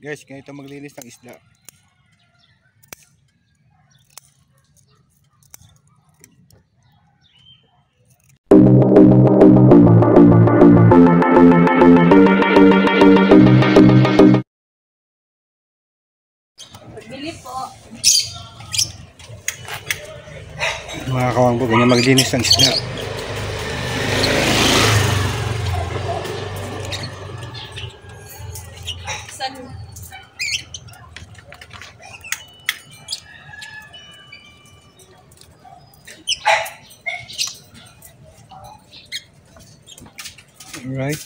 Guys, ganito maglinis ng isda. Pagbili po. Mga kawang po, ganyan maglinis ng isda. Alright.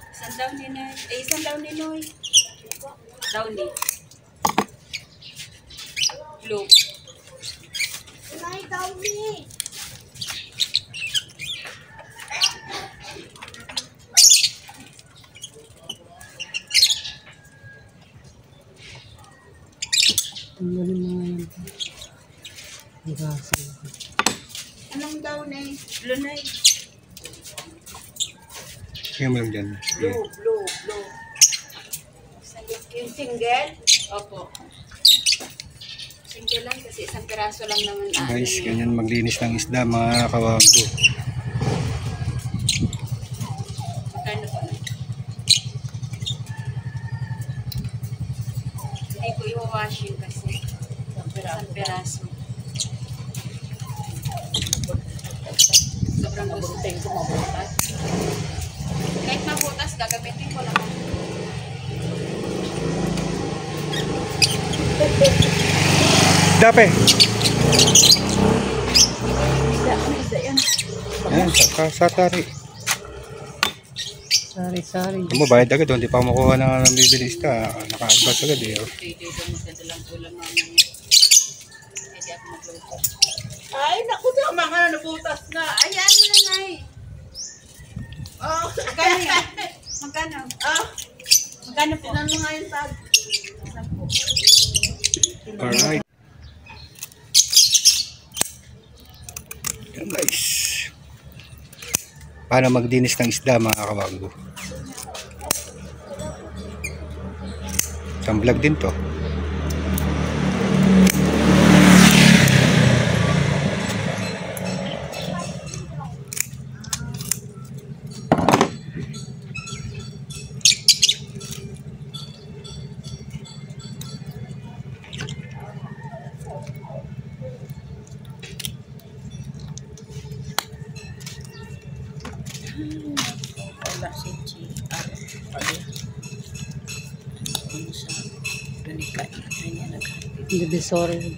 Isang daw ni Noy. Isang daw ni Noy. Daw ni. Blue. Nay, daw ni. Anong daw ni? Blue na. Tingnan mo lang dyan. Blue. Yung single? Opo. Single lang kasi isang piraso lang naman. Guys, ganyan maglinis ng isda mga kawang po. Magkano po? Hindi ko i-washing kasi isang piraso. Sobrang gusto ko mabutas. Kahit mabutas, gagamitin ko lang. Dape! Isda yan. Ayan, satari. Sorry. Kung mo, bayad agad. Hindi pa makuha ng bibili isda. Naka-advance agad eh. Pwede doon magdadalang ulam mamaya. Pwede ako magluto. Ay, naku, mga nabutas na. Ayan mo na, Nay. Oh, Magkano yan? Magkano? Magkano po? tinan mo nga yung tag. Alright. Yan guys. Paano maglinis ng isda mga kawago? Isang vlog din to. Wala si GR. Ano siya? Ganika. Kanya naghatid. Divisory.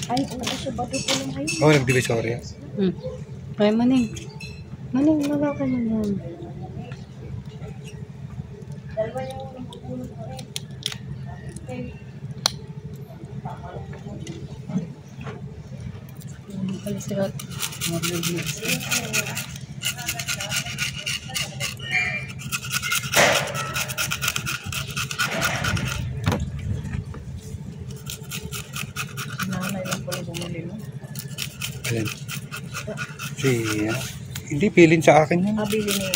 Ay, ano siya ba doon lang kayo? Oh, nag-divisoria. Ay, maning. Maning, wala ka na yan. Dalawa yung nagpupulot ko rin. Kalisirat. Nanay lang pala bumili mo. Ayan. Hindi pilin sa akin yan. Bili ni.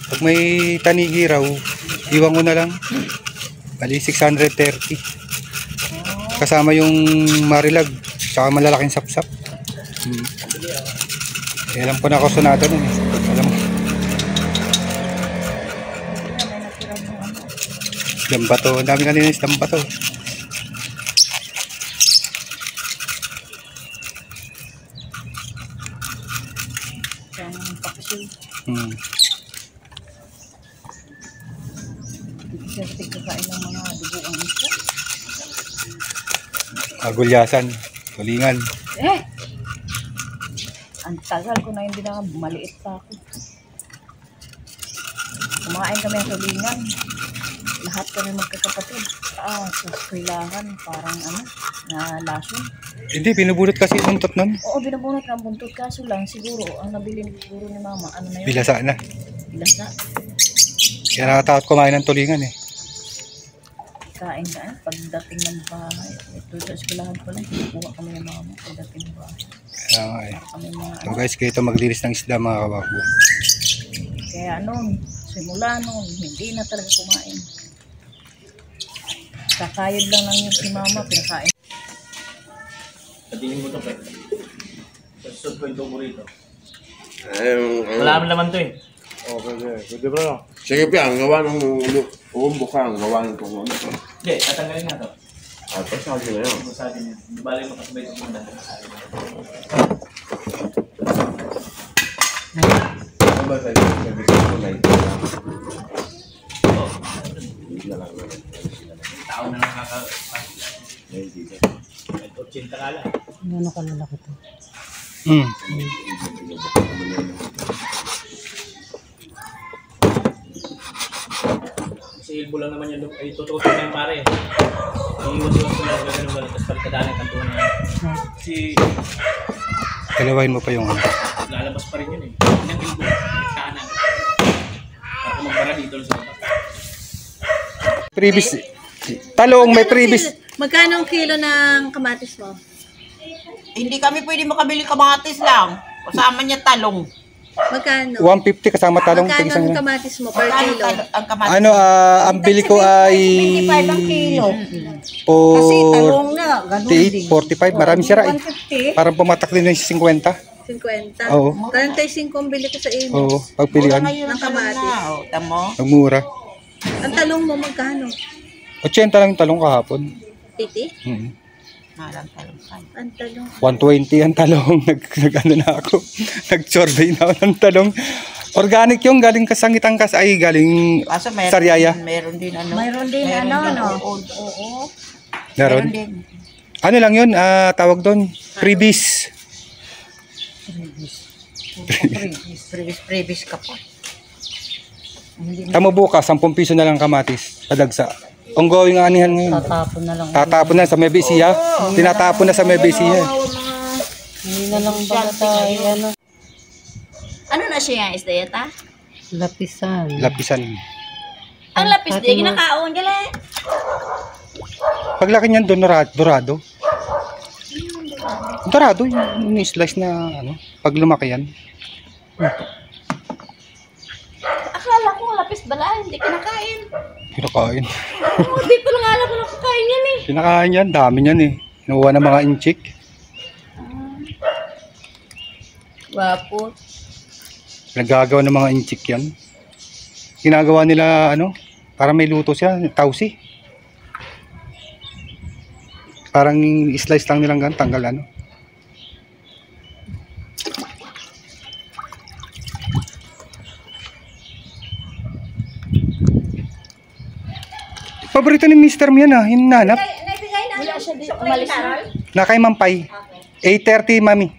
Pag may tanigi raw, iwan ko na lang. Bali 630. Kasama yung marilag, saka malalaking sapsap. Alam ko na ako sunada nun. Alam mo. Isdang bato. Ang dami kanina isdang bato. Siyang pakasyon. Siyempre kakain ng mga dugo ang isa. Agulyasan. Tulingan. Ang tagal ko na hindi na maliit pa ako. Kumain kami ng tulingan. Lahat kami magkakapatid. Sa kailangan parang na lason. Hindi, binubulot kasi yung buntot nun. Oo, binabunot ng buntot. Kaso lang, siguro, ang nabili siguro ni mama, ano na yun? Bilasa na. Bilasa. Kaya nakatakot kumain ng tulingan eh. Kain ka, pagdating ng bahay. Ito sa eskwelahan pala, kukuha kami ng mama pagdating ng bahay. Kaya nga eh. Kami mga So guys, kaya ito maglinis ng isda mga kabako. Kaya noon, simula noon, hindi na talaga kumain. Kakayod lang lang yung si mama, pinakain. Patingin mo to, Pet. Susod ko yung tubo rito. Wala Wala naman to eh. Sige pa, ang gawa ng uumbo ka, ang gawa ng kung ano. Hindi, tatanggalin nga to. Sabi na yun. Sabi niya, bali mo kasabay ito muna. Ano ba sabi ko na ito? Tao na nakaka... Dito. 80 ka lang. Ano ka lalaki to? Mm. Kasi ilbo lang naman yung ay tututok na yung pare. Iiwas-iwas ko lang ganun-ganun. Tapos palitadaan ang kanto na. Si Kalawain mo pa yung ano. lalabas pa rin yun eh. Yung ilbo, kanan. Para kung magbara dito sa baba. Previous. Talong, may previous. Magkano ang kilo ng kamatis mo? Hindi kami pwede makabili kamatis lang. Kasama niya talong. Magkano? 150 kasama talong. Magkano Tigisang ang na. kamatis mo per kilo? Ang kamatis. Ano, ang bili ko ay 25 ang kilo. for Kasi talong na, ganun din. 45. Marami sira eh. 150. Parang pumatak din yung 50. 50. Oo. 45 ang bili ko sa iyo. Oo, pagpilian. Ngayon Ng ang talong kamatis. na. O, tamo. Ang mura. Ang talong mo magkano? 80 lang yung talong kahapon. 80? Mm. Malang talong pa. Ang talong. 120 ang talong. Nag-ano na ako. Nag-survey na ako ng talong. Organic yung galing kasangitan kas ay galing Kaso meron Sariaya. Meron din ano. Mayroon din ano, no? Oo. Meron. din. Ano lang yun, tawag doon, freebies. Previs ka pa. Tamo bukas, 10 piso na lang kamatis. Padagsa. Ongoing ang anihan ngayon. Tatapon na lang. Tatapon na sa Mebesiya. Tinatapon na sa Mebesiya. Hindi na lang ba tayo, ano, Ano na siya, isdayata? lapisan. Lapisan. Ang lapis di, ginakaon dyan eh. Paglaki niyan, dorado. Dorado, yung slice na, ano, pag lumaki yan. Akala ko lapis bala, hindi kinakain. Kinakain. Hindi ko lang alam kung nakakain yan eh. Kinakain yan, dami yan eh. Nakuha ng mga inchik. Wapo. Nagagawa ng mga inchik yan. Ginagawa nila, ano, para may luto siya, tausi. Parang slice lang nilang gan, tanggal ano. Paborito ni Mr. Mian ah, hinanap. Wala siya dito. Umalis na. Na kay Mampay. 8:30 mami.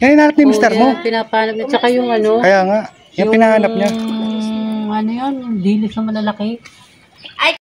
Yan hinanap ni Mr. mo. Yan, pinapanap niya. Tsaka yung ano, Kaya nga, yan pinahanap niya. ano yun, yung dilis na malalaki. Ay,